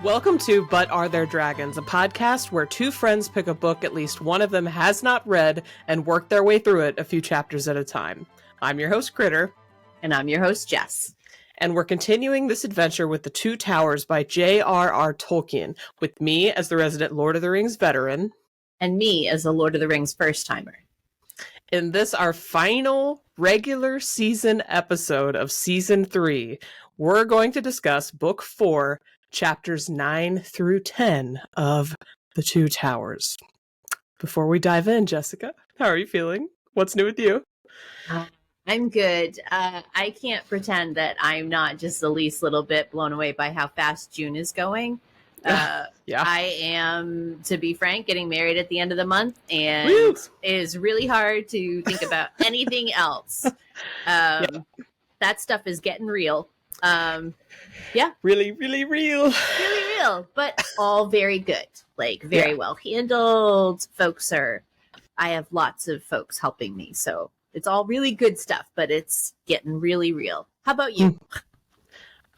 Welcome to But Are There Dragons, a podcast where two friends pick a book at least one of them has not read and work their way through it a few chapters at a time. I'm your host, Kritter. And I'm your host, Jess. And we're continuing this adventure with The Two Towers by J.R.R. Tolkien, with me as the resident Lord of the Rings veteran. And me as the Lord of the Rings first-timer. In this, our final regular season episode of Season 3, we're going to discuss Book 4, Chapters 9 through 10 of The Two Towers. Before we dive in, Jessica, how are you feeling? What's new with you? I'm good. I can't pretend that I'm not just the least little bit blown away by how fast June is going. Yeah. I am, to be frank, getting married at the end of the month, and Woo! it is really hard to think about anything else. That stuff is getting real. Really, really real. Really real, but all very good. Like, very well handled. I have lots of folks helping me, so it's all really good stuff, but it's getting really real. How about you?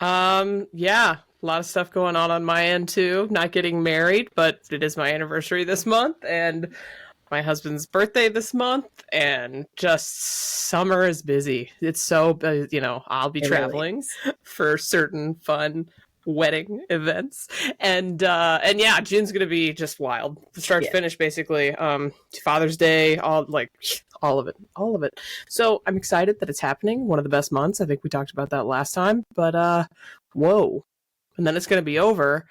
Yeah, a lot of stuff going on my end too. Not getting married, but it is my anniversary this month, and my husband's birthday this month, and just summer is busy. It's so, I'll be traveling for certain fun wedding events, and yeah, June's gonna be just wild, start to finish, basically. Father's Day, all of it. So I'm excited that it's happening. One of the best months. I think we talked about that last time, but whoa. And then it's gonna be over,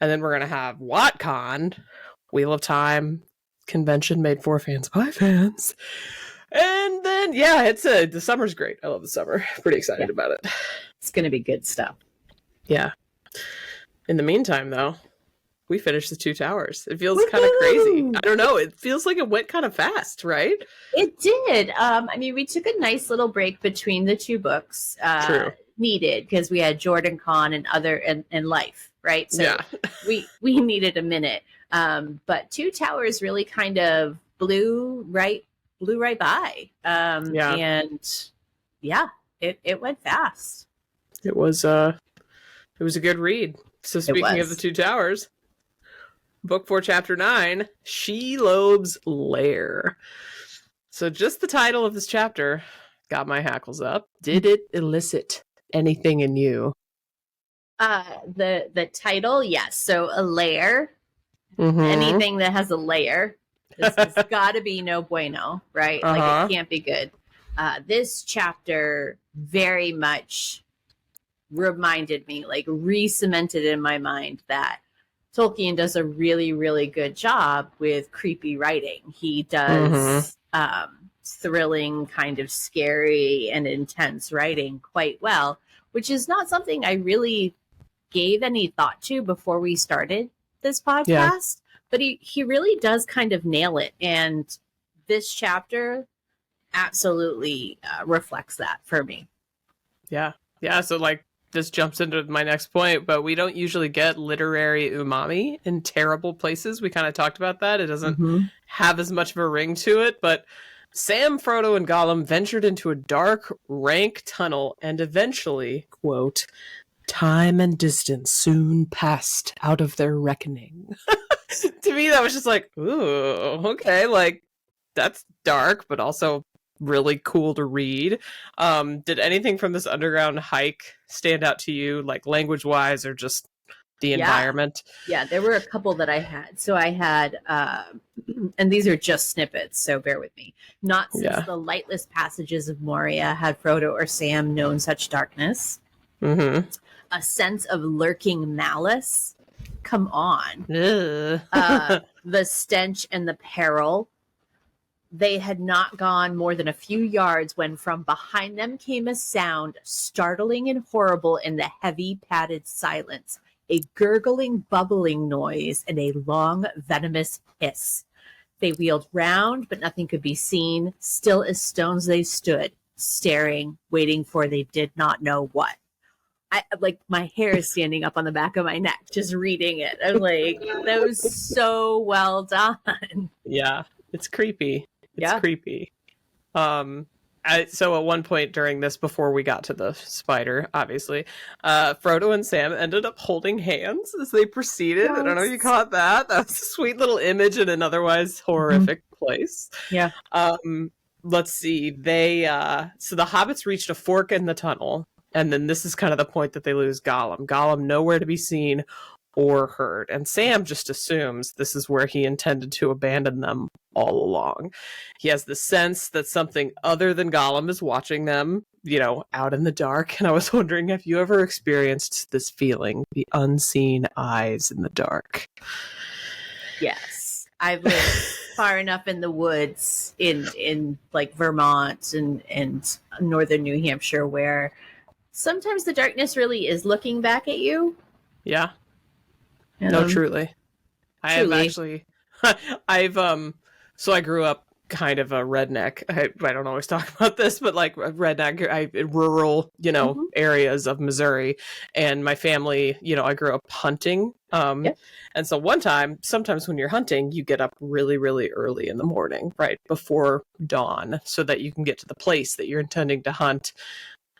and then we're gonna have WatCon, Wheel of Time convention made for fans by fans. And then the summer's great. I love the summer. Pretty excited about it. It's gonna be good stuff. Yeah. In the meantime, though, we finished The Two Towers. It feels kind of crazy. I don't know. It feels like it went kind of fast, right? It did. We took a nice little break between the two books. True. Needed, because we had Jordan Con and life, right? So we needed a minute. But Two Towers really kind of blew right by. And it went fast. It was a good read. So speaking of The Two Towers, Book 4, Chapter 9, Shelob's Lair. So just the title of this chapter got my hackles up. Did it elicit anything in you? The title, yes. So a lair, anything that has a layer, it's got to be no bueno, right? Like, it can't be good. This chapter very much reminded me, like, re-cemented in my mind that Tolkien does a really, really good job with creepy writing. He does thrilling, kind of scary and intense writing quite well, which is not something I really gave any thought to before we started this podcast. But he really does kind of nail it. And this chapter absolutely reflects that for me. Yeah. So, like, this jumps into my next point, but we don't usually get literary umami in terrible places. We kind of talked about that. It doesn't have as much of a ring to it, but Sam, Frodo, and Gollum ventured into a dark, rank tunnel, and eventually, quote, time and distance soon passed out of their reckoning. To me, that was just like, ooh, okay, like, that's dark, but also really cool to read. Did anything from this underground hike stand out to you, like language-wise or just the environment? Yeah, there were a couple that I had. So I had, and these are just snippets, so bear with me. Not since the lightless passages of Moria had Frodo or Sam known such darkness. A sense of lurking malice. Come on. The stench and the peril. They had not gone more than a few yards when from behind them came a sound, startling and horrible in the heavy padded silence. A gurgling, bubbling noise and a long, venomous hiss. They wheeled round, but nothing could be seen. Still as stones they stood, staring, waiting for they did not know what. My hair is standing up on the back of my neck just reading it. I'm like, that was so well done. Yeah, it's creepy. It's creepy. So at one point during this, before we got to the spider, obviously, Frodo and Sam ended up holding hands as they proceeded. Yes. I don't know if you caught that. That was a sweet little image in an otherwise horrific place. Yeah. Let's see. They so the hobbits reached a fork in the tunnel, and then this is kind of the point that they lose Gollum. Gollum nowhere to be seen or heard, and Sam just assumes this is where he intended to abandon them all along. He has the sense that something other than Gollum is watching them, out in the dark. And I was wondering, have you ever experienced this feeling, the unseen eyes in the dark? Yes. I've lived far enough in the woods in like Vermont and northern New Hampshire where sometimes the darkness really is looking back at you. Yeah. No, truly. I have actually, so I grew up kind of a redneck. I don't always talk about this, but like redneck, rural, areas of Missouri. And my family, I grew up hunting. And so sometimes when you're hunting, you get up really, really early in the morning, right before dawn, so that you can get to the place that you're intending to hunt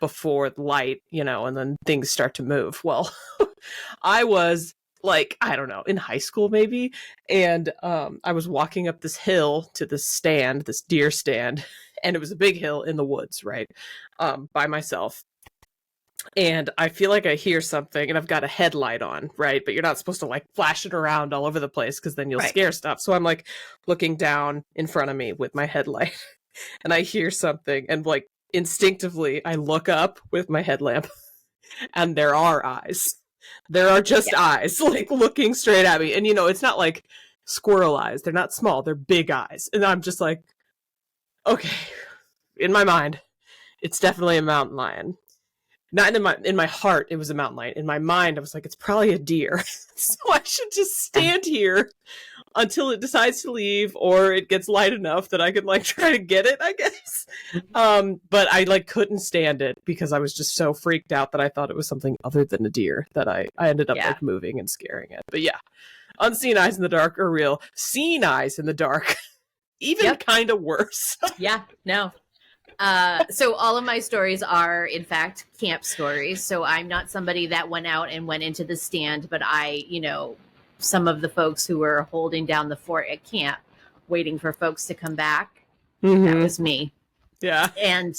before light, and then things start to move. Well, I was like, I don't know, in high school maybe. And I was walking up this hill to this deer stand, and it was a big hill in the woods, right? By myself. And I feel like I hear something, and I've got a headlight on, right? But you're not supposed to like flash it around all over the place because then you'll scare stuff. So I'm like looking down in front of me with my headlight, and I hear something, and like instinctively I look up with my headlamp, and there are eyes. There are just eyes, like, looking straight at me. And, it's not like squirrel eyes. They're not small. They're big eyes. And I'm just like, okay, in my mind, it's definitely a mountain lion. Not in my heart, it was a mountain lion. In my mind, I was like, it's probably a deer. So I should just stand here until it decides to leave, or it gets light enough that I could like try to get it, I guess. But I like couldn't stand it because I was just so freaked out that I thought it was something other than a deer that I ended up like moving and scaring it. But yeah, unseen eyes in the dark are real. Seen eyes in the dark, even kind of worse. No. So all of my stories are, in fact, camp stories. So I'm not somebody that went out and went into the stand, but some of the folks who were holding down the fort at camp, waiting for folks to come back. Mm-hmm. That was me. Yeah. And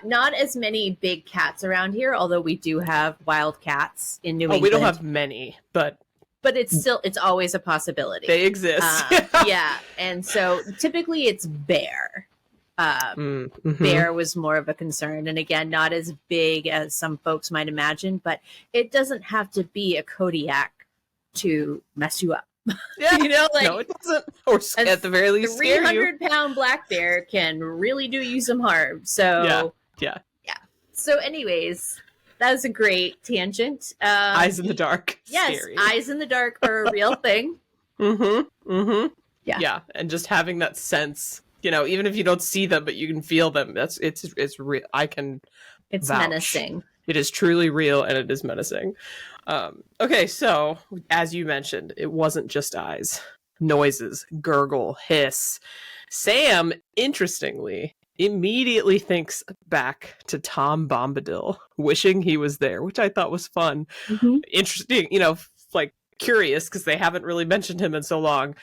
not as many big cats around here, although we do have wild cats in New England. We don't have many, but it's always a possibility. They exist. Yeah. And so typically it's bear. Bear was more of a concern, and again, not as big as some folks might imagine, but it doesn't have to be a Kodiak to mess you up. Yeah, no, it doesn't. Or at the very least, 300-pound black bear can really do you some harm. So yeah. So, anyways, that was a great tangent. Eyes in the dark. Yes, scary. Eyes in the dark are a real thing. Yeah, and just having that sense. Even if you don't see them, but you can feel them. It's real. It's vouch. Menacing. It is truly real, and it is menacing. Okay, so as you mentioned, it wasn't just eyes, noises, gurgle, hiss. Sam, interestingly, immediately thinks back to Tom Bombadil, wishing he was there, which I thought was fun, interesting. Like. Curious because they haven't really mentioned him in so long.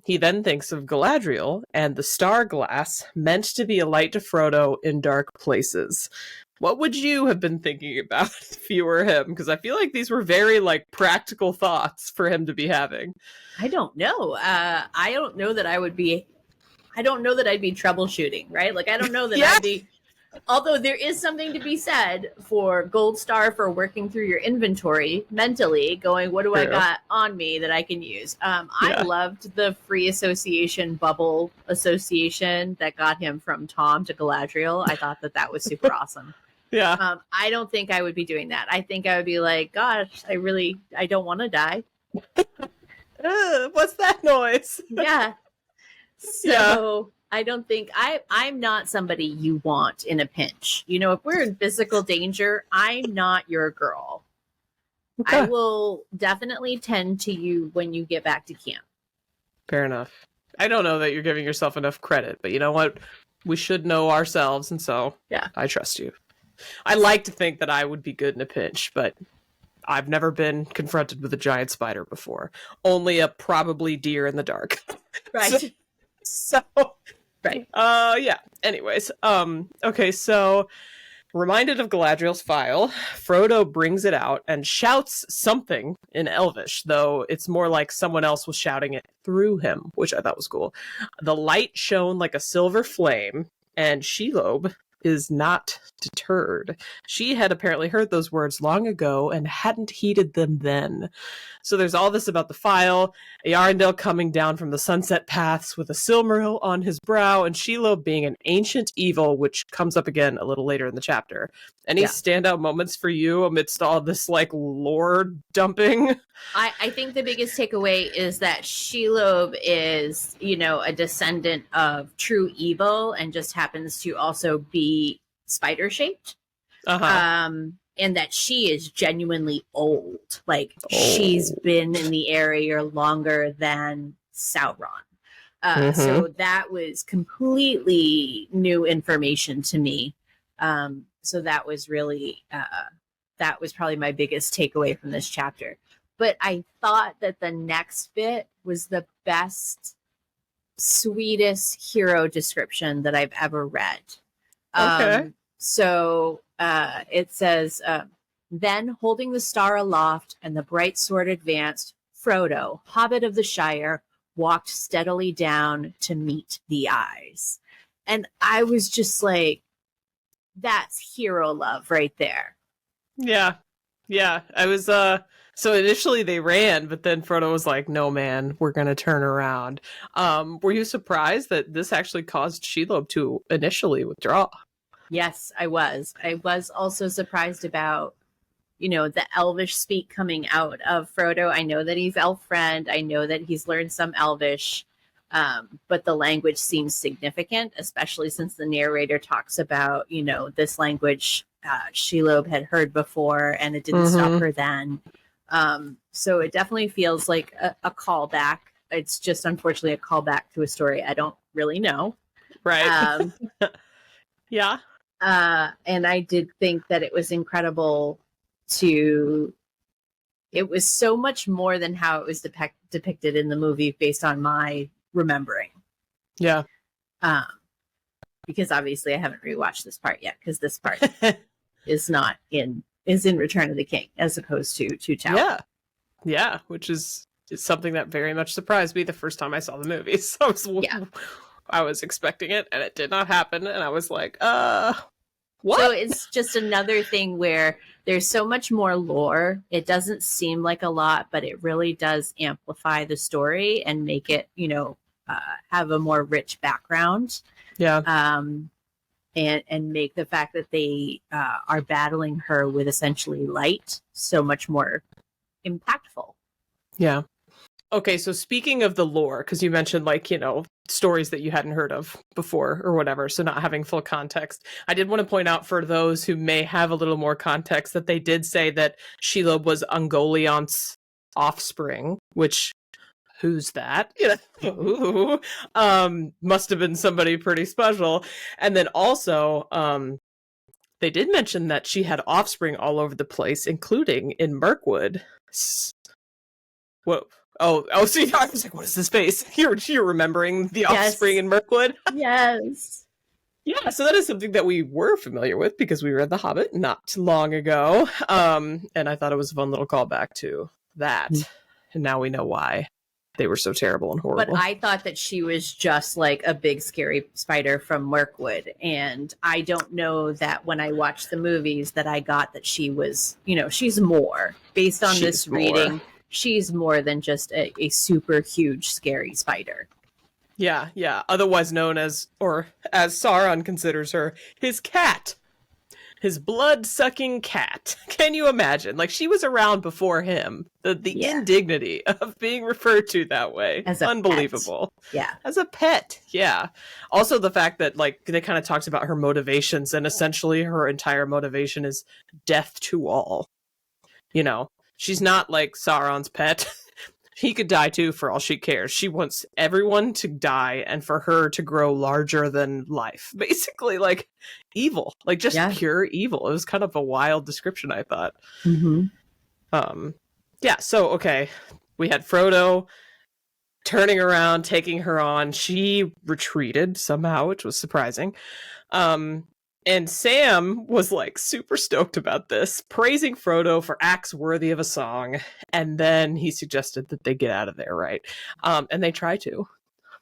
He then thinks of Galadriel and the star glass meant to be a light to Frodo in dark places. What would you have been thinking about if you were him? Because I feel like these were very like practical thoughts for him to be having. I don't know. I don't know that I'd be troubleshooting, right? Like I don't know that I'd be. Although there is something to be said for gold star for working through your inventory mentally, going, what do I got on me that I can use? I loved the free association bubble association that got him from Tom to Galadriel. I thought that was super awesome. Yeah. I don't think I would be doing that. I think I would be like, gosh, I don't want to die. What's that noise? Yeah. So... I don't think I'm not somebody you want in a pinch. If we're in physical danger, I'm not your girl. Okay. I will definitely tend to you when you get back to camp. Fair enough. I don't know that you're giving yourself enough credit, but you know what? We should know ourselves, and so Yeah. I trust you. I like to think that I would be good in a pinch, but I've never been confronted with a giant spider before. Only a probably deer in the dark. Right. So right. Yeah. Anyways, okay, so reminded of Galadriel's file, Frodo brings it out and shouts something in Elvish, though it's more like someone else was shouting it through him, which I thought was cool. The light shone like a silver flame, and Shelob is not deterred. She had apparently heard those words long ago and hadn't heeded them then. So there's all this about the file, Arendelle coming down from the sunset paths with a Silmaril on his brow, and Shelob being an ancient evil, which comes up again a little later in the chapter. Any standout moments for you amidst all this like lore dumping? I think the biggest takeaway is that Shelob is, you know, a descendant of true evil and just happens to also be spider shaped. And that she is genuinely old. Like, she's been in the area longer than Sauron. So that was completely new information to me. So that was really, that was probably my biggest takeaway from this chapter. But I thought that the next bit was the best, sweetest hero description that I've ever read. Okay. So it says, then holding the star aloft and the bright sword advanced, Frodo, hobbit of the Shire, walked steadily down to meet the eyes. And I was just like, that's hero love right there. Yeah. Yeah. I was, so initially they ran, but then Frodo was like, no, man, we're going to turn around. Were you surprised that this actually caused Shelob to initially withdraw? Yes, I was. I was also surprised about, you know, the Elvish speak coming out of Frodo. I know that he's elf friend. I know that he's learned some Elvish, but the language seems significant, especially since the narrator talks about, you know, this language Shelob had heard before and it didn't stop her then. So it definitely feels like a callback. It's just unfortunately a callback to a story I don't really know. Right. Yeah. And I did think that it was incredible it was so much more than how it was depicted in the movie based on my remembering. Yeah. Because obviously I haven't rewatched this part yet, because this part is in Return of the King as opposed to Two Towers. Yeah. Yeah. Which is something that very much surprised me the first time I saw the movie. So I was expecting it and it did not happen. And I was like, what? So it's just another thing where there's so much more lore. It doesn't seem like a lot, but it really does amplify the story and make it, you know, have a more rich background. Yeah. And make the fact that they are battling her with essentially light so much more impactful. Yeah. Okay, so speaking of the lore, because you mentioned, like, you know, stories that you hadn't heard of before or whatever, so not having full context, I did want to point out for those who may have a little more context that they did say that Shelob was Ungolion's offspring, which, who's that? You know, must have been somebody pretty special. And then also, they did mention that she had offspring all over the place, including in Mirkwood. Whoa. Oh, see, I was like, what is this face? You're remembering the offspring in Mirkwood? Yes. Yeah, so that is something that we were familiar with because we read The Hobbit not too long ago. And I thought it was a fun little callback to that. And now we know why they were so terrible and horrible. But I thought that she was just like a big scary spider from Mirkwood. And I don't know that when I watched the movies that I got that she was, you know, she's more. Based on this reading, she's more than just a super huge scary spider. Yeah, yeah. Otherwise known as, or as Sauron considers her, his cat. His blood-sucking cat. Can you imagine? Like, she was around before him. The indignity of being referred to that way. As a unbelievable. Pet. Yeah. As a pet, yeah. Also the fact that, like, they kind of talked about her motivations, and essentially her entire motivation is death to all. You know? She's not like Sauron's pet. he could die too for all she cares. She wants everyone to die and for her to grow larger than life. Basically, like evil, like just pure evil. It was kind of a wild description, I thought. Yeah, so okay. We had Frodo turning around, taking her on. She retreated somehow, which was surprising. And Sam was like super stoked about this, praising Frodo for acts worthy of a song. And then he suggested that they get out of there, right? And they try to.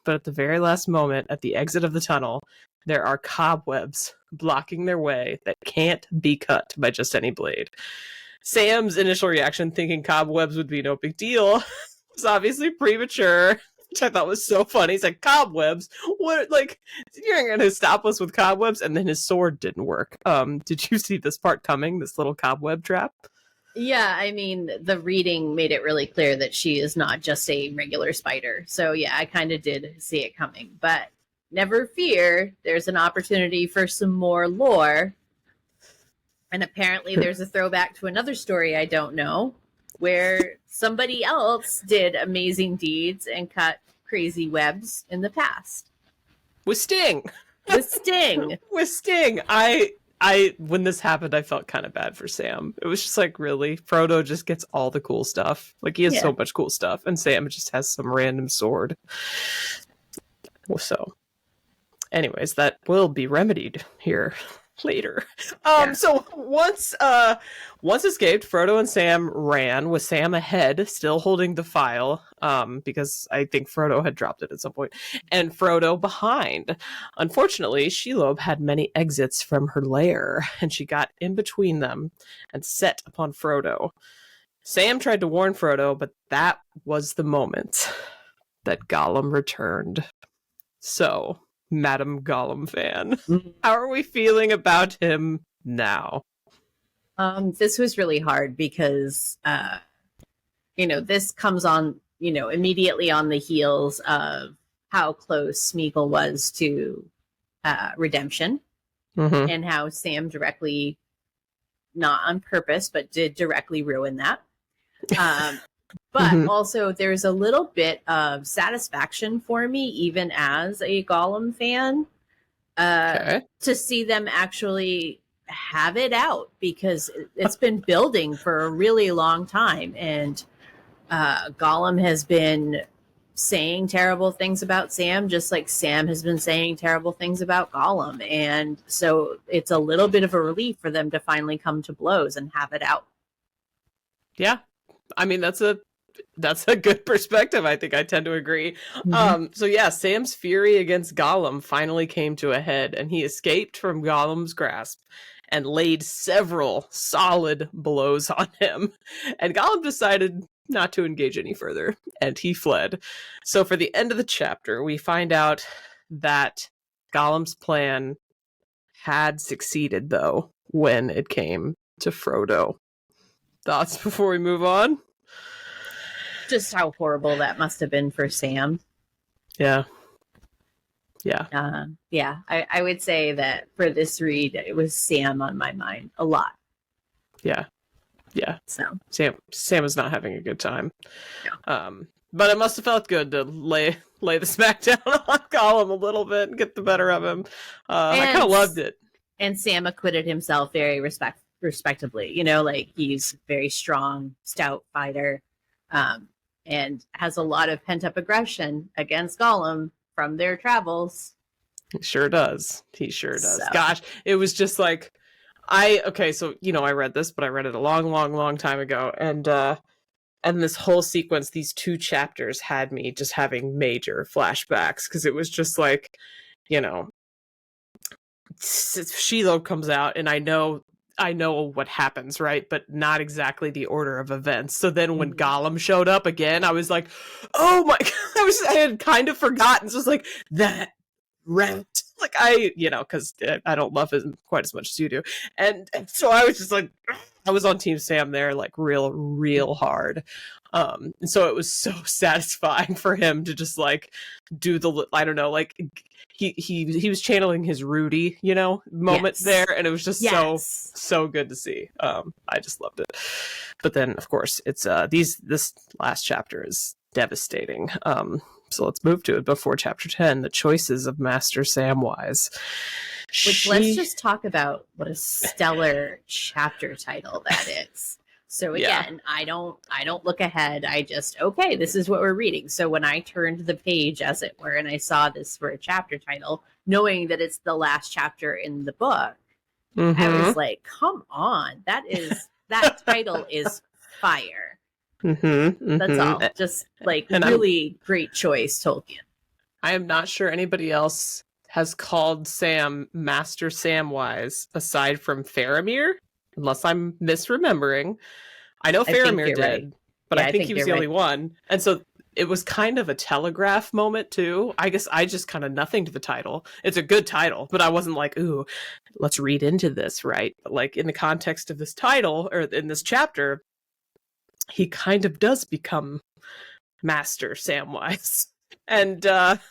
But at the very last moment, at the exit of the tunnel, there are cobwebs blocking their way that can't be cut by just any blade. Sam's initial reaction, thinking cobwebs would be no big deal, was obviously premature. Which I thought was so funny. He's like, cobwebs? What? Like, you're going to stop us with cobwebs? And then his sword didn't work. Did you see this part coming? This little cobweb trap? Yeah, I mean, the reading made it really clear that she is not just a regular spider. So yeah, I kind of did see it coming. But never fear, there's an opportunity for some more lore. And apparently there's a throwback to another story I don't know, where somebody else did amazing deeds and cut crazy webs in the past. With Sting. With Sting. With Sting. I when this happened, I felt kind of bad for Sam. It was just like, really? Frodo just gets all the cool stuff. Like, he has so much cool stuff, and Sam just has some random sword. So, anyways, that will be remedied here later. So once escaped, Frodo and Sam ran, with Sam ahead, still holding the file, because I think Frodo had dropped it at some point, and Frodo behind. Unfortunately, Shelob had many exits from her lair, and she got in between them and set upon Frodo. Sam tried to warn Frodo, but that was the moment that Gollum returned. So, Madam Gollum fan, how are we feeling about him now? This was really hard because, this comes on, immediately on the heels of how close Smeagol was to redemption, and how Sam directly, not on purpose, but did directly ruin that. But also there's a little bit of satisfaction for me, even as a Gollum fan, to see them actually have it out, because it's been building for a really long time. And Gollum has been saying terrible things about Sam, just like Sam has been saying terrible things about Gollum. And so it's a little bit of a relief for them to finally come to blows and have it out. Yeah. I mean, that's a good perspective. I think I tend to agree. So yeah, Sam's fury against Gollum finally came to a head, and he escaped from Gollum's grasp and laid several solid blows on him. And Gollum decided not to engage any further, and he fled. So for the end of the chapter, we find out that Gollum's plan had succeeded, though, when it came to Frodo. Thoughts before we move on? Just how horrible that must have been for Sam. Yeah. I would say that for this read, it was Sam on my mind a lot. Yeah. So Sam was not having a good time. No. But it must have felt good to lay the smackdown on Gollum a little bit and get the better of him. I kind of loved it. And Sam acquitted himself very respectably. Like, he's a very strong, stout fighter. And has a lot of pent-up aggression against Gollum from their travels. He sure does. So. Gosh, it was just like, I read this, but I read it a long, long, long time ago. And this whole sequence, these 2 chapters, had me just having major flashbacks, because it was just like, Shelob comes out, and I know what happens, right? But not exactly the order of events. So then when Gollum showed up again, I was like, oh my God, I had kind of forgotten. So it's like, that rat. Like, because I don't love him quite as much as you do. And so I was just like, I was on Team Sam there, like, real hard. And so it was so satisfying for him to just, like, do the, I don't know, like, he was channeling his Rudy, moment there, and it was just so good to see. I just loved it. But then, of course, it's this last chapter is devastating. So let's move to it before chapter 10, the choices of Master Samwise. Which let's just talk about what a stellar chapter title that is. So again, I don't look ahead. I just, okay, this is what we're reading. So when I turned the page, as it were, and I saw this for a chapter title, knowing that it's the last chapter in the book, I was like, come on, that title is fire. That's all. Just like really great choice, Tolkien. I am not sure anybody else has called Sam Master Samwise aside from Faramir, unless I'm misremembering. I know Faramir did, right. But I think he was the only one. And so it was kind of a telegraph moment too. I guess I just kind of nothing to the title. It's a good title, but I wasn't like, ooh, let's read into this, right? But like in the context of this title or in this chapter, he kind of does become Master Samwise. And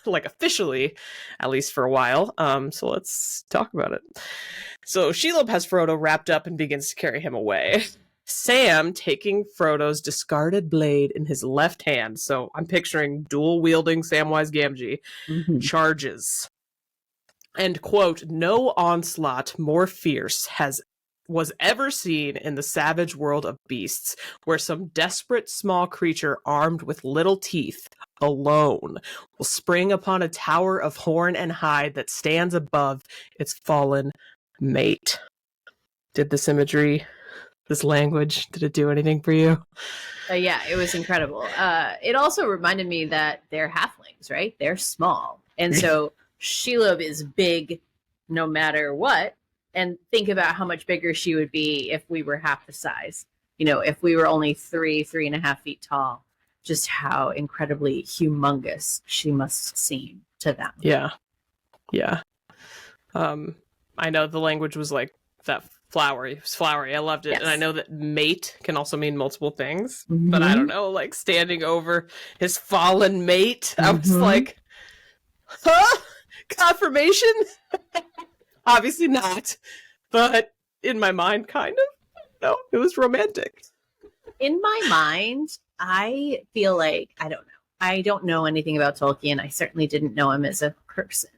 like officially, at least for a while. So let's talk about it. So Shelob has Frodo wrapped up and begins to carry him away. Sam taking Frodo's discarded blade in his left hand. So I'm picturing dual-wielding Samwise Gamgee charges. And quote, no onslaught more fierce was ever seen in the savage world of beasts, where some desperate small creature armed with little teeth alone will spring upon a tower of horn and hide that stands above its fallen mate. Did this imagery, this language, did it do anything for you? Yeah, it was incredible. It also reminded me that they're halflings, right? They're small. And so Shelob is big no matter what. And think about how much bigger she would be if we were half the size. You know, if we were only 3.5 feet tall, just how incredibly humongous she must seem to them. Yeah. Yeah. I know the language was like that flowery. It was flowery. I loved it. Yes. And I know that mate can also mean multiple things. But I don't know, like standing over his fallen mate. I was like, huh? Confirmation? Obviously not, but in my mind, kind of. No, it was romantic. In my mind, I feel like, I don't know. I don't know anything about Tolkien. I certainly didn't know him as a person.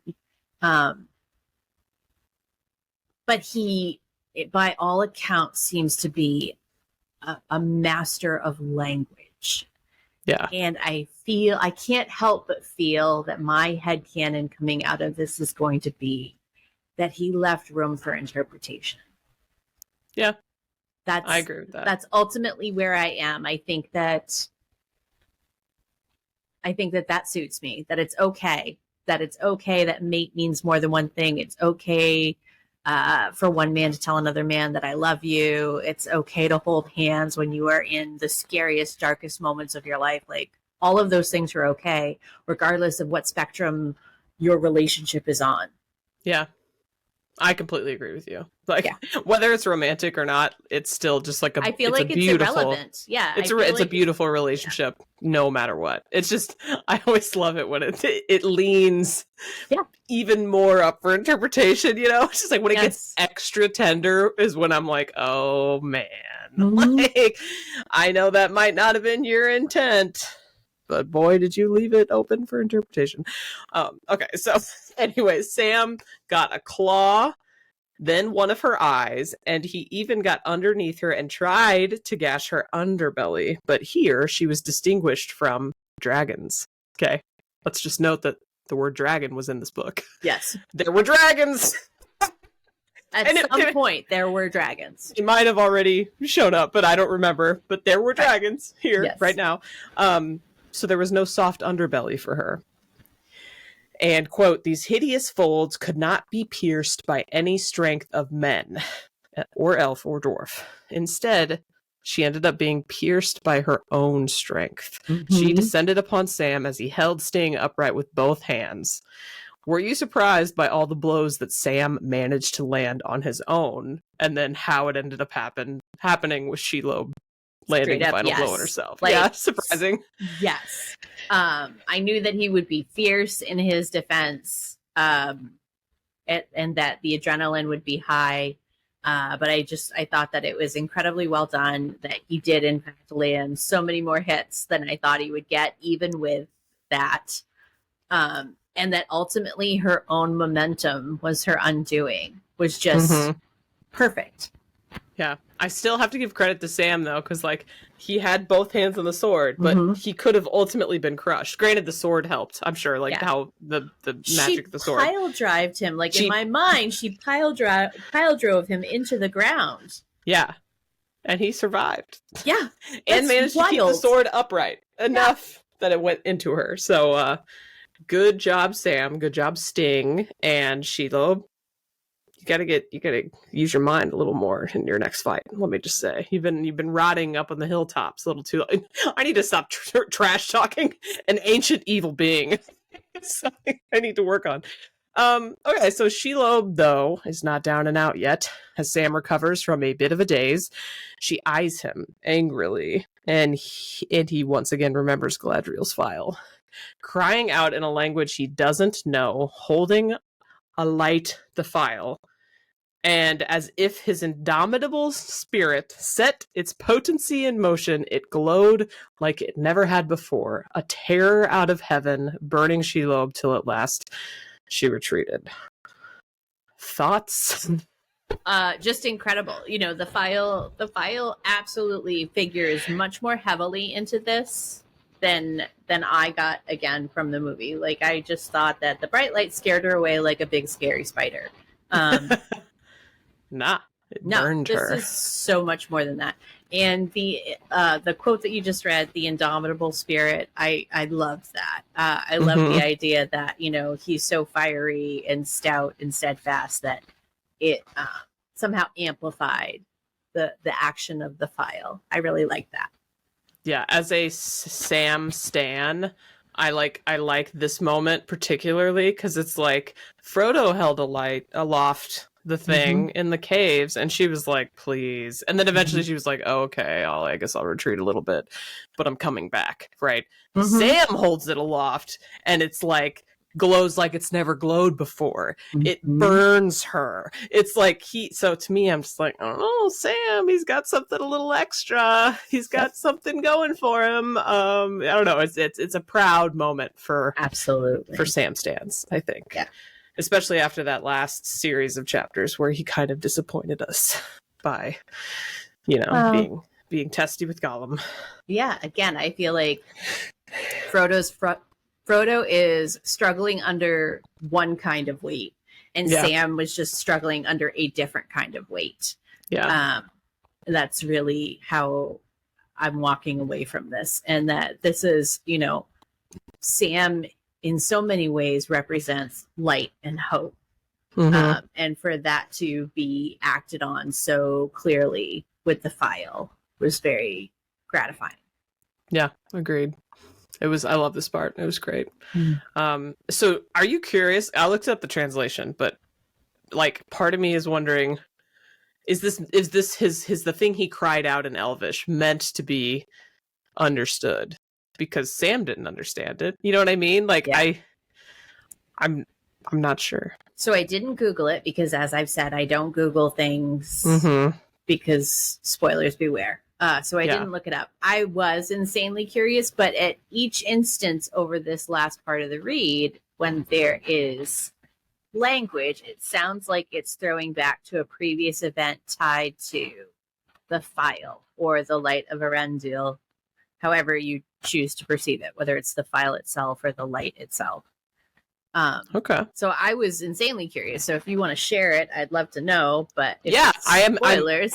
But he, by all accounts, seems to be a master of language. Yeah. And I can't help but feel that my headcanon coming out of this is going to be that he left room for interpretation. Yeah. I agree with that. That's ultimately where I am. I think that suits me, that it's okay. That it's okay that mate means more than one thing. It's okay for one man to tell another man that I love you. It's okay to hold hands when you are in the scariest, darkest moments of your life. Like, all of those things are okay, regardless of what spectrum your relationship is on. Yeah. I completely agree with you. Like, whether it's romantic or not, it's still just like I feel like it's irrelevant. Yeah. It's a beautiful relationship no matter what. It's just, I always love it when it leans even more up for interpretation, you know? It's just like when it gets extra tender is when I'm like, oh man. Like, I know that might not have been your intent, but boy, did you leave it open for interpretation. Okay, so anyways, Sam got a claw, then one of her eyes, and he even got underneath her and tried to gash her underbelly. But here, she was distinguished from dragons. Okay, let's just note that the word dragon was in this book. Yes. There were dragons! At some point, there were dragons. He might have already showed up, but I don't remember. But there were dragons here, right now. So there was no soft underbelly for her. And, quote, these hideous folds could not be pierced by any strength of men, or elf, or dwarf. Instead, she ended up being pierced by her own strength. She descended upon Sam as he held Sting upright with both hands. Were you surprised by all the blows that Sam managed to land on his own, and then how it ended up happening with Shelob landing the final blow on herself? Like, yeah, surprising. Yes. I knew that he would be fierce in his defense, and that the adrenaline would be high. But I thought that it was incredibly well done, that he did in fact land so many more hits than I thought he would get, even with that. And that ultimately her own momentum was her undoing, was just perfect. Yeah. I still have to give credit to Sam, though, because, like, he had both hands on the sword, but he could have ultimately been crushed. Granted, the sword helped, I'm sure, like, how the magic of the sword. She pile-drived him. Like, in my mind, she pile-drove him into the ground. Yeah. And he survived. Yeah. And managed to keep the sword upright enough that it went into her. So, good job, Sam. Good job, Sting. And Shelob. You gotta use your mind a little more in your next fight. Let me just say, you've been rotting up on the hilltops a little too long. I need to stop trash talking an ancient evil being. Something I need to work on. Okay, so Shelob, though, is not down and out yet. As Sam recovers from a bit of a daze, she eyes him angrily, and he once again remembers Galadriel's file, crying out in a language he doesn't know, holding alight the file. And as if his indomitable spirit set its potency in motion, it glowed like it never had before, a terror out of heaven, burning Shelob till at last she retreated. Thoughts? Just incredible. You know, the file absolutely figures much more heavily into this than I got, again, from the movie. Like, I just thought that the bright light scared her away like a big scary spider. Nah, it burned her. This is so much more than that. And the quote that you just read, the indomitable spirit, I love that. I love the idea that, you know, he's so fiery and stout and steadfast that it somehow amplified the action of the file. I really like that. Yeah, as a Sam stan, I like this moment particularly because it's like Frodo held aloft the thing in the caves, and she was like, please. And then eventually she was like, oh, okay, I guess I'll retreat a little bit, but I'm coming back, right? Sam holds it aloft, and it's like, glows like it's never glowed before. It burns her. It's like so to me, I'm just like, oh, Sam, he's got something a little extra. He's got something going for him. I don't know. It's a proud moment for Sam stans, I think. Yeah. Especially after that last series of chapters where he kind of disappointed us by, you know, being testy with Gollum. Yeah, again, I feel like Frodo is struggling under one kind of weight, and Sam was just struggling under a different kind of weight. Yeah. That's really how I'm walking away from this. And that this is, you know, Sam in so many ways represents light and hope. And for that to be acted on so clearly with the file was very gratifying. Yeah, agreed. I love this part. It was great. So are you curious? I looked up the translation, but like part of me is wondering, is this the thing he cried out in Elvish meant to be understood? Because Sam didn't understand it. You know what I mean? Like I'm not sure. So I didn't Google it because, as I've said, I don't Google things because spoilers beware. So I didn't look it up. I was insanely curious, but at each instance over this last part of the read, when there is language, it sounds like it's throwing back to a previous event tied to the file or the light of Arendelle, however you choose to perceive it, whether it's the file itself or the light itself. Okay. So I was insanely curious. So if you want to share it, I'd love to know. But if I am. Spoilers.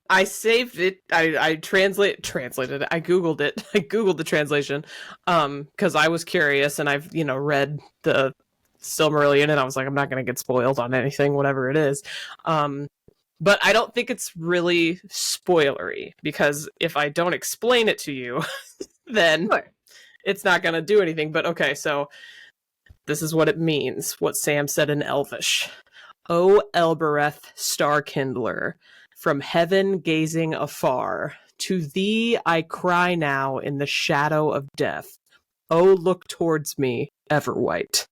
I saved it. I translated it. I Googled it. I Googled the translation because I was curious, and I've read the Silmarillion, and I was like, I'm not going to get spoiled on anything, whatever it is. But I don't think it's really spoilery because if I don't explain it to you, then it's not going to do anything. But okay, so this is what it means. What Sam said in Elvish: "O Elbereth, star kindler, from heaven gazing afar, to thee I cry now in the shadow of death. Oh, look towards me, Everwhite."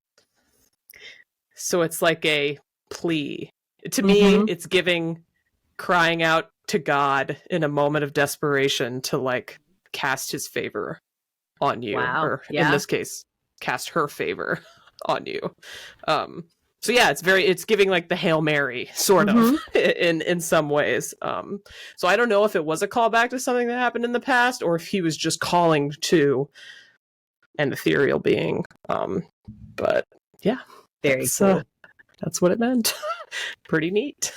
So it's like a plea. To me, it's giving crying out to God in a moment of desperation to like cast his favor on you, or in this case, cast her favor on you. So yeah, it's giving like the Hail Mary sort of in some ways. So I don't know if it was a callback to something that happened in the past, or if he was just calling to an ethereal being. But yeah, very cool. That's what it meant. Pretty neat.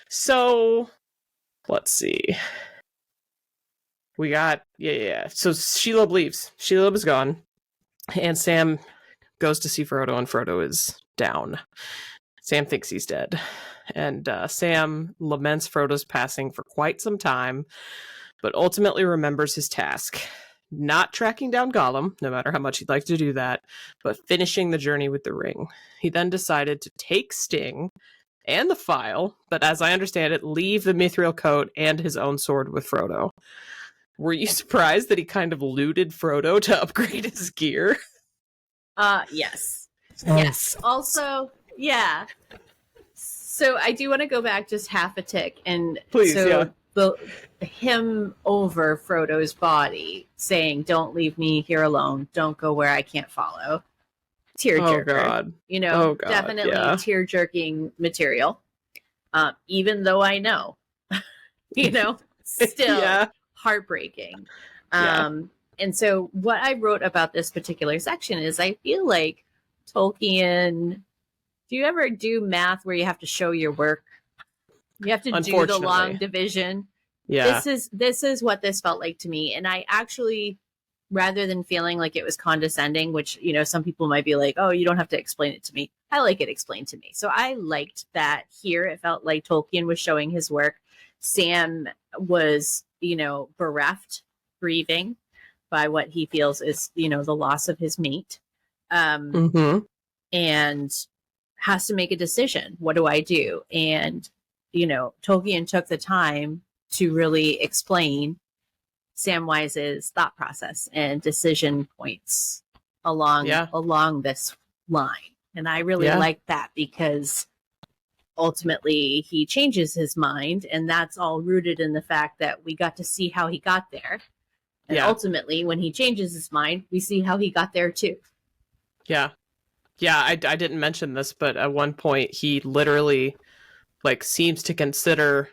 So let's see. We got So Shelob leaves. Shelob is gone, and Sam goes to see Frodo, and Frodo is down. Sam thinks he's dead, and Sam laments Frodo's passing for quite some time, but ultimately remembers his task: not tracking down Gollum, no matter how much he'd like to do that, but finishing the journey with the ring. He then decided to take Sting and the file, but as I understand it, leave the mithril coat and his own sword with Frodo. Were you surprised that he kind of looted Frodo to upgrade his gear? Yes. Yes. Also, yeah. So I do want to go back just half a tick, and please, him over Frodo's body, saying, "Don't leave me here alone. Don't go where I can't follow." Tearjerker. Oh God. You know, definitely tear-jerking material. Even though I know, still heartbreaking. And so what I wrote about this particular section is I feel like Tolkien, do you ever do math where you have to show your work? You have to do the long division. Yeah. This is what this felt like to me. And I actually, rather than feeling like it was condescending, which, some people might be like, oh, you don't have to explain it to me. I like it explained to me. So I liked that here. It felt like Tolkien was showing his work. Sam was, bereft, grieving by what he feels is, the loss of his mate. And has to make a decision. What do I do? And, Tolkien took the time to really explain Samwise's thought process and decision points along this line. And I really like that, because ultimately he changes his mind, and that's all rooted in the fact that we got to see how he got there. And ultimately, when he changes his mind, we see how he got there too. Yeah. Yeah, I didn't mention this, but at one point he literally seems to consider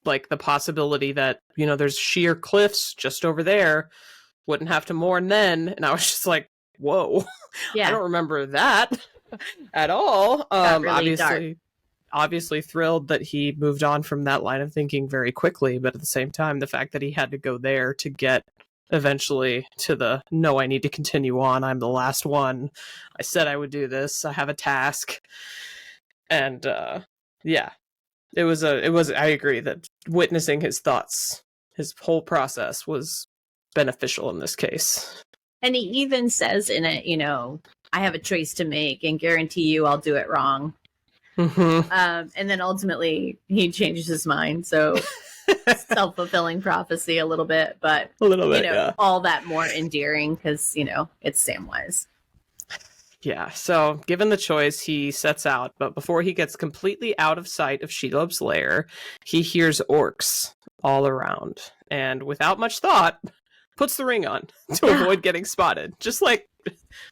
the possibility that, there's sheer cliffs just over there, wouldn't have to mourn then. And I was just like, whoa, I don't remember that at all. Really obviously thrilled that he moved on from that line of thinking very quickly, but at the same time, the fact that he had to go there to get eventually to the, no, I need to continue on, I'm the last one, I said I would do this, I have a task. And it was I agree that witnessing his thoughts, his whole process, was beneficial in this case. And he even says in it, I have a choice to make, and guarantee you I'll do it wrong. And then ultimately he changes his mind. So self-fulfilling prophecy a little bit, but all that more endearing because, it's Samwise. Yeah, so given the choice, he sets out, but before he gets completely out of sight of Shelob's lair, he hears orcs all around, and without much thought, puts the ring on to avoid getting spotted. Just like,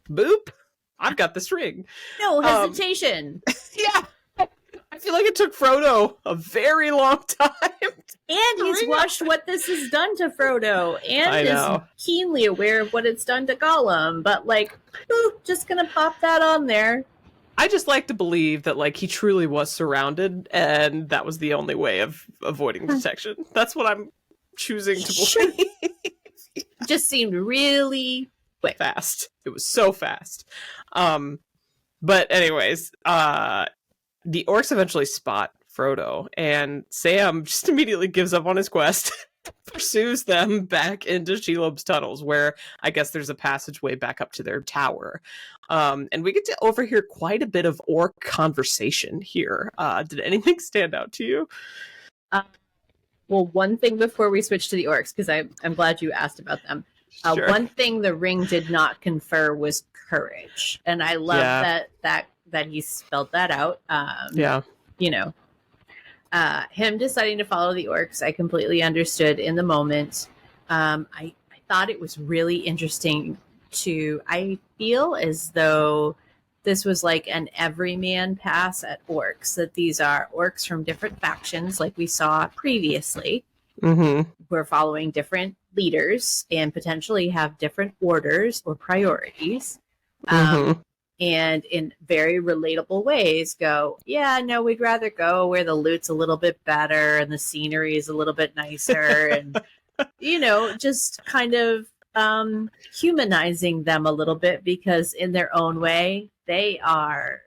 boop, I've got this ring. No hesitation. Yeah. I feel like it took Frodo a very long time. And he's watched what this has done to Frodo, and is keenly aware of what it's done to Gollum, but just gonna pop that on there. I just like to believe that he truly was surrounded, and that was the only way of avoiding detection. That's what I'm choosing to believe. Just seemed really quick. Fast. It was so fast. But anyways, the orcs eventually spot Frodo, and Sam just immediately gives up on his quest, pursues them back into Shelob's tunnels, where I guess there's a passageway back up to their tower. And we get to overhear quite a bit of orc conversation here. Did anything stand out to you? Well, one thing before we switch to the orcs, because I'm glad you asked about them. Sure. One thing the ring did not confer was courage, and I love that he spelled that out. Him deciding to follow the orcs, I completely understood in the moment. I thought it was really interesting I feel as though this was like an everyman pass at orcs, that these are orcs from different factions, like we saw previously. Mm-hmm. We're following different leaders and potentially have different orders or priorities. Mm-hmm. And in very relatable ways go, yeah, no, we'd rather go where the loot's a little bit better and the scenery is a little bit nicer and, just kind of humanizing them a little bit, because in their own way, they are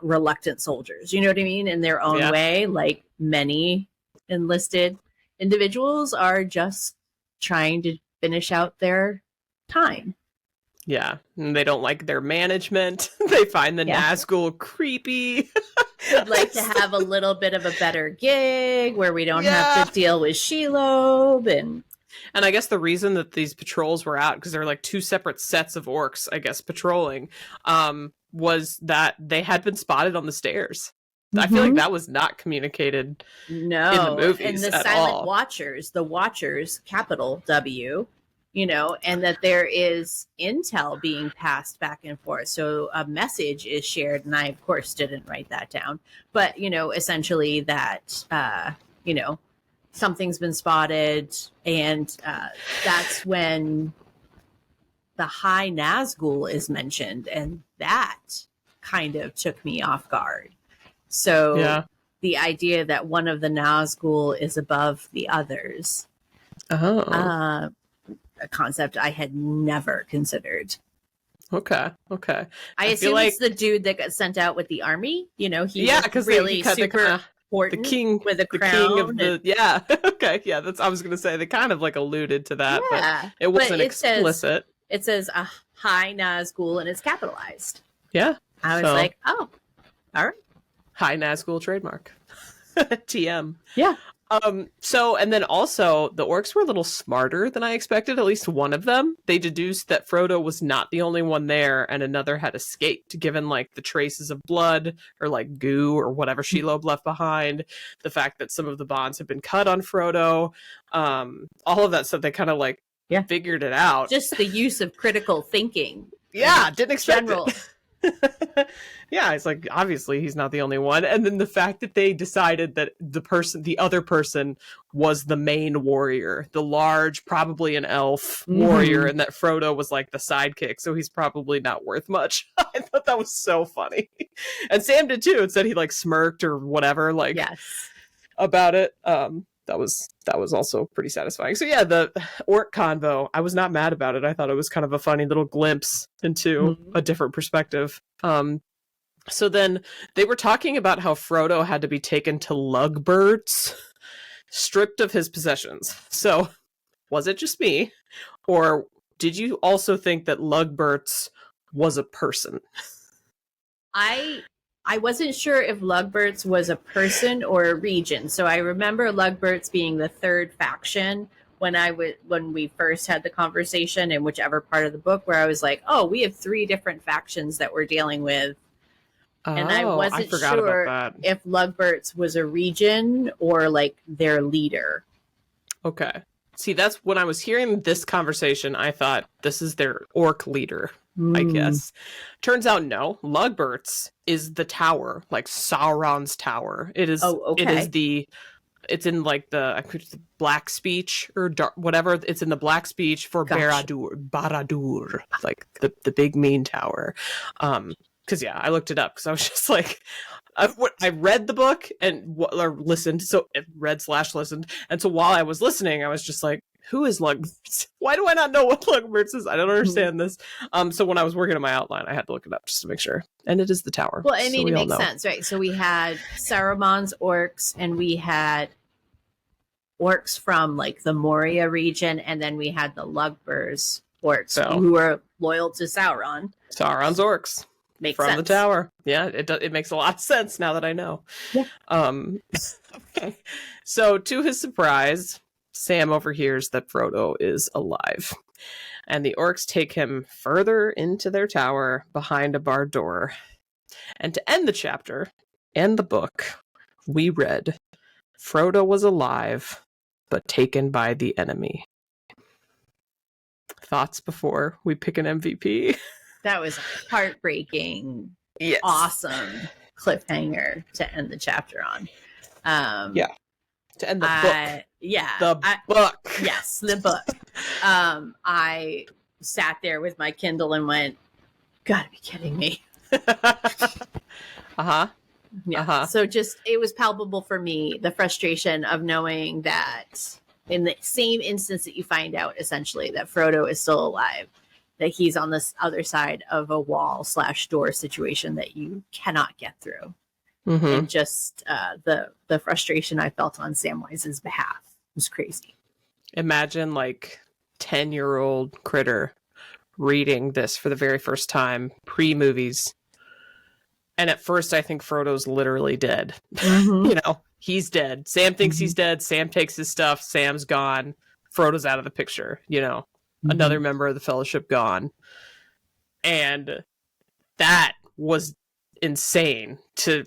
reluctant soldiers. You know what I mean? In their own way, like many enlisted individuals are just trying to finish out their time. Yeah, and they don't like their management. They find the Nazgul creepy. We'd like to have a little bit of a better gig where we don't have to deal with Shelob. And I guess the reason that these patrols were out, because they're like two separate sets of orcs, I guess, patrolling, was that they had been spotted on the stairs. Mm-hmm. I feel like that was not communicated in the movies and the at silent all. the watchers, capital W, and that there is intel being passed back and forth. So a message is shared, and I, of course, didn't write that down. But, essentially that, something's been spotted, and that's when the High Nazgul is mentioned, and that kind of took me off guard. So the idea that one of the Nazgul is above the others, a concept I had never considered. Okay. I assume it's the dude that got sent out with the army. He was really super important. The king with a crown. The king of the okay. Yeah, I was going to say they kind of like alluded to that, but it wasn't explicit. It says a High Nazgul and it's capitalized. Yeah. I was like, oh, all right. High Nazgul trademark. TM. Yeah. So, and then also the orcs were a little smarter than I expected, at least one of them. They deduced that Frodo was not the only one there and another had escaped, given like the traces of blood or like goo or whatever Shelob left behind, the fact that some of the bonds have been cut on Frodo, all of that stuff. They kind of like figured it out. Just the use of critical thinking. Yeah, didn't expect it. Yeah, it's like obviously he's not the only one, and then the fact that they decided that the other person was the main warrior, the large, probably an elf warrior, and that Frodo was like the sidekick, so he's probably not worth much. I thought that was so funny, and Sam did too. It said he like smirked or whatever, like about it. That was also pretty satisfying. So yeah, the orc convo, I was not mad about it. I thought it was kind of a funny little glimpse into a different perspective. So then they were talking about how Frodo had to be taken to Lugbert's, stripped of his possessions. So was it just me, or did you also think that Lugbert's was a person? I wasn't sure if Lugbert's was a person or a region. So I remember Lugbert's being the third faction when we first had the conversation in whichever part of the book, where I was like, oh, we have 3 different factions that we're dealing with. And I wasn't sure if Lugbert's was a region or like their leader. Okay. See, that's when I was hearing this conversation, I thought this is their orc leader, I guess. Turns out no. Lugbert's is the tower, like Sauron's tower. It is. It is it's in like the black speech or dark, whatever. It's in the black speech for Barad-dûr, like the big mean tower. Because I looked it up because I was just like, I read the book or listened, so read/listened, and so while I was listening, I was just like, who is Lugbert's? Why do I not know what Lugbert's is? I don't understand this. So when I was working on my outline, I had to look it up just to make sure. And it is the tower. Well, I mean, it makes sense, right? So we had Saruman's orcs, and we had orcs from like the Moria region, and then we had the Lugber's orcs who were loyal to Sauron. Sauron's orcs. Makes from sense. The tower. Yeah, it makes a lot of sense now that I know. Yeah. Okay. So to his surprise, Sam overhears that Frodo is alive. And the orcs take him further into their tower behind a barred door. And to end the chapter and the book, we read Frodo was alive, but taken by the enemy. Thoughts before we pick an MVP? That was a heartbreaking, Yes. awesome cliffhanger to end the chapter on. To end the book. The book. Yes, the book. I sat there with my Kindle and went, "Gotta be kidding me." Yeah. So it was palpable for me, the frustration of knowing that in the same instance that you find out essentially that Frodo is still alive, that he's on this other side of a wall/door situation that you cannot get through. Mm-hmm. And just the frustration I felt on Samwise's behalf was crazy. Imagine 10-year-old Kritter reading this for the very first time, pre-movies. And at first I think Frodo's literally dead. Mm-hmm. He's dead. Sam thinks he's dead. Sam takes his stuff. Sam's gone. Frodo's out of the picture. Another member of the Fellowship gone. And that was insane to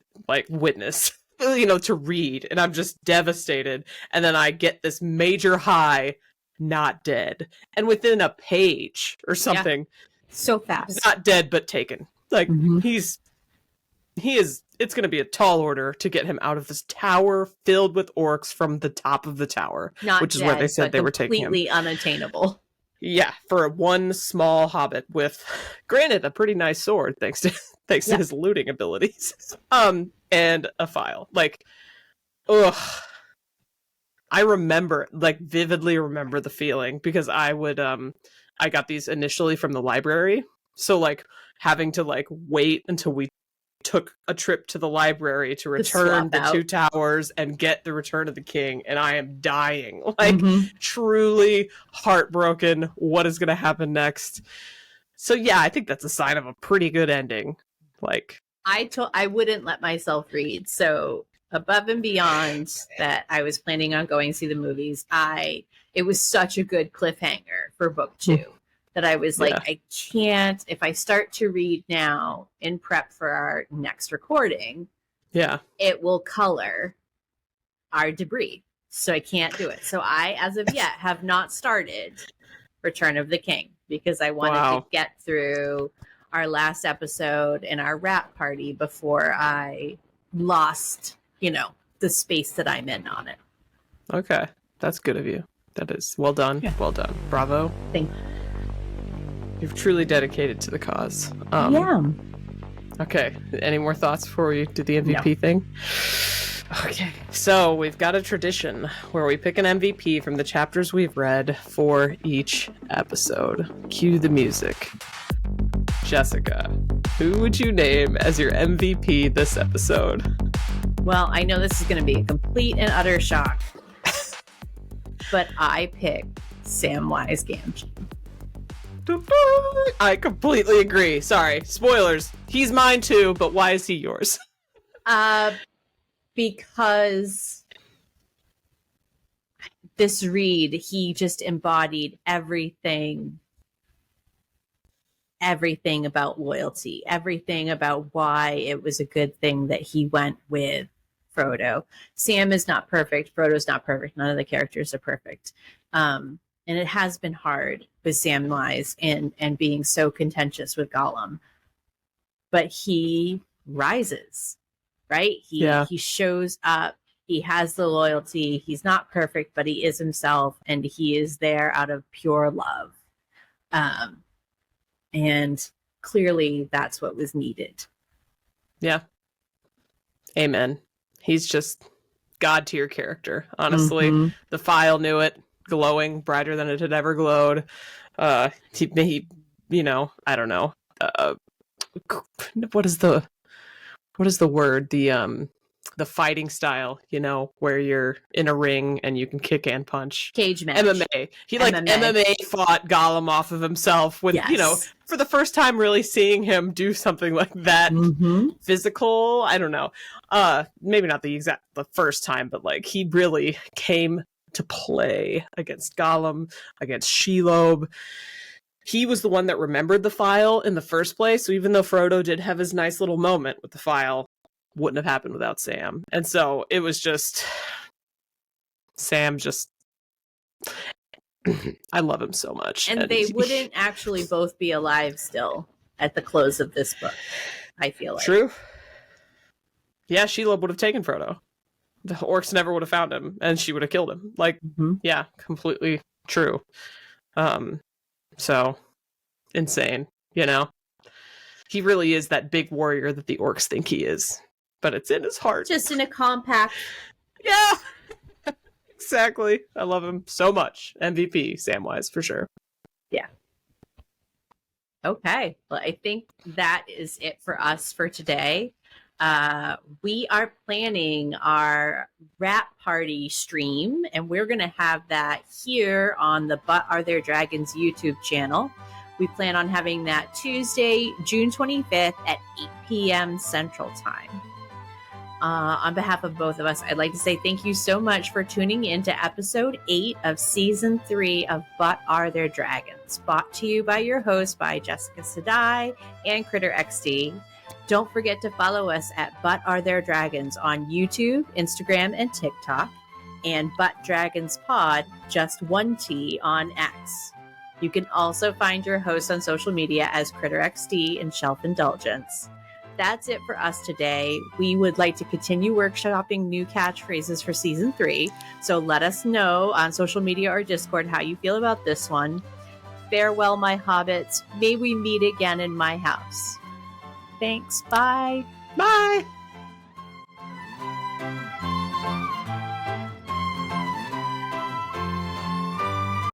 witness, to read. And I'm just devastated. And then I get this major high, not dead. And within a page or something. So fast. Not dead, but taken. It's going to be a tall order to get him out of this tower filled with orcs from the top of the tower, which is where they said they were taking him. Completely unattainable. Yeah, for one small hobbit with, granted, a pretty nice sword, thanks to his looting abilities, and a file. I remember, vividly remember the feeling, because I got these initially from the library, so having to wait until we took a trip to the library to return the two towers and get the Return of the King, and I am dying. Truly heartbroken. What is going to happen next? So yeah, I think that's a sign of a pretty good ending. I wouldn't let myself read. So above and beyond that, I was planning on going to see the movies. It was such a good cliffhanger for book 2. That I was I can't, if I start to read now in prep for our next recording, it will color our debris. So I can't do it. So I, as of yet, have not started Return of the King because I wanted to get through our last episode and our wrap party before I lost, the space that I'm in on it. Okay. That's good of you. That is. Well done. Yeah. Well done. Bravo. Thank you. You've truly dedicated to the cause. Okay. Any more thoughts before we do the MVP thing? Okay. So we've got a tradition where we pick an MVP from the chapters we've read for each episode. Cue the music. Jessica, who would you name as your MVP this episode? Well, I know this is going to be a complete and utter shock, but I picked Samwise Gamgee. I completely agree. Sorry, spoilers. He's mine too, but why is he yours? Because this read, he just embodied everything about loyalty, everything about why it was a good thing that he went with Frodo. Sam is not perfect. Frodo's not perfect. None of the characters are perfect. And it has been hard with Samwise and being so contentious with Gollum. But he rises, right? He shows up. He has the loyalty. He's not perfect, but he is himself. And he is there out of pure love. And clearly that's what was needed. Yeah. Amen. He's just God tier character, honestly. Mm-hmm. The file knew it. Glowing brighter than it had ever glowed. He I don't know. What is the word? The fighting style, where you're in a ring and you can kick and punch. Cage match. MMA. He MMA fought Gollum off of himself with, for the first time really seeing him do something like that. Mm-hmm. Physical. I don't know. Maybe not the first time, but he really came to play against Gollum, against Shelob. He was the one that remembered the file in the first place. So even though Frodo did have his nice little moment with the file, wouldn't have happened without Sam. And so it was just Sam just I love him so much. And they wouldn't actually both be alive still at the close of this book, I feel like. True. Yeah, Shelob would have taken Frodo. The orcs never would have found him, and she would have killed him. Like, yeah, completely true. So insane, you know? He really is that big warrior that the orcs think he is, but it's in his heart. Just in a compact. Yeah, exactly. I love him so much. MVP, Samwise, for sure. Yeah. Okay. Well, I think that is it for us for today. We are planning our wrap party stream, and we're going to have that here on the But Are There Dragons YouTube channel. We plan on having that Tuesday, June 25th at 8 p.m. Central Time. On behalf of both of us, I'd like to say thank you so much for tuning in to episode 8 of season 3 of But Are There Dragons, brought to you by your host by Jessica Sadai and Kritter XD. Don't forget to follow us at But Are There Dragons on YouTube, Instagram, and TikTok, and But Dragons Pod, just one T, on X. You can also find your hosts on social media as Kritter XD and Shelf Indulgence. That's it for us today. We would like to continue workshopping new catchphrases for season 3, so let us know on social media or Discord how you feel about this one. Farewell, my hobbits. May we meet again in my house. Thanks. Bye. Bye.